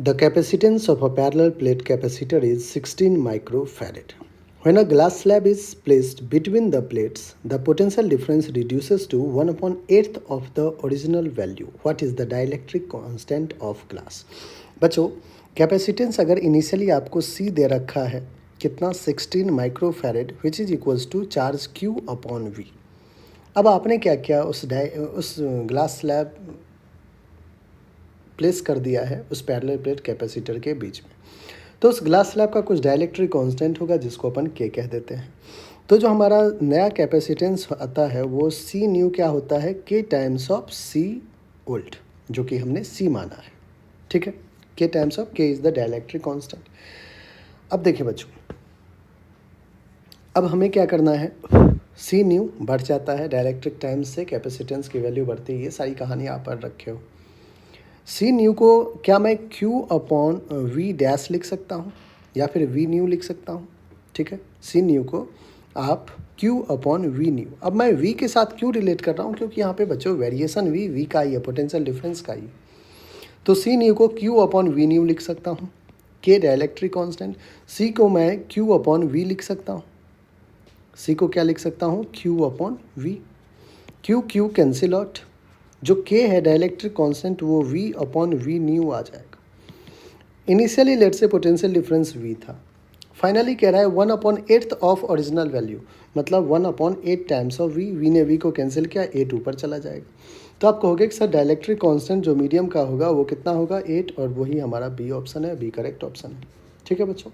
The capacitance of a parallel plate capacitor is 16 microfarad. When a glass slab is placed between the plates, the potential difference reduces to 1/8 of the original value. What is the dielectric constant of glass? बच्चों, capacitance अगर initially आपको C दे रखा है कितना 16 microfarad which is equals to charge Q upon V। अब आपने क्या किया, उस ग्लास स्लैब प्लेस कर दिया है उस पैरेलल प्लेट कैपेसिटर के बीच में, तो उस ग्लास स्लैब का कुछ डाइलेक्ट्रिक कांस्टेंट होगा जिसको अपन K कह देते हैं। तो जो हमारा नया कैपेसिटेंस आता है वो C न्यू क्या होता है, K times of C volt, जो कि हमने C माना है। ठीक है, K times of K is the dielectric constant. अब देखिए बच्चों, अब हमें क्या करना है, C न्यू बढ़ जाता है डाइलेक्ट्रिक टाइम्स से, कैपेसिटेंस की वैल्यू बढ़ती है, ये सारी कहानी आप पढ़ रखे हो। C न्यू को क्या मैं Q अपॉन V डैश लिख सकता हूँ या फिर V न्यू लिख सकता हूँ। ठीक है, C न्यू को आप Q अपॉन V न्यू। अब मैं V के साथ क्यों रिलेट कर रहा हूँ, क्योंकि यहाँ पे बच्चों वेरिएशन V का ही है, पोटेंशियल डिफरेंस का ही। तो C न्यू को Q अपॉन V न्यू लिख सकता हूँ, K डाइलेक्ट्रिक कांस्टेंट। C को मैं Q अपॉन V लिख सकता हूँ, C को क्या लिख सकता हूँ, Q upon V। Q cancel out, जो K है डाइलेक्ट्रिक कांस्टेंट वो V अपॉन V न्यू आ जाएगा। इनिशियली लेट से पोटेंशियल डिफरेंस V था, फाइनली कह रहा है 1/8 ऑफ ओरिजिनल वैल्यू, मतलब 1/8 टाइम्स ऑफ V ने V को कैंसिल किया, 8 ऊपर चला जाएगा। तो आप कहोगे कि सर डाइलेक्ट्रिक कांस्टेंट जो मीडियम का होगा वो कितना होगा, 8, और वही हमारा B ऑप्शन है, B करेक्ट ऑप्शन है। ठीक है बच्चों।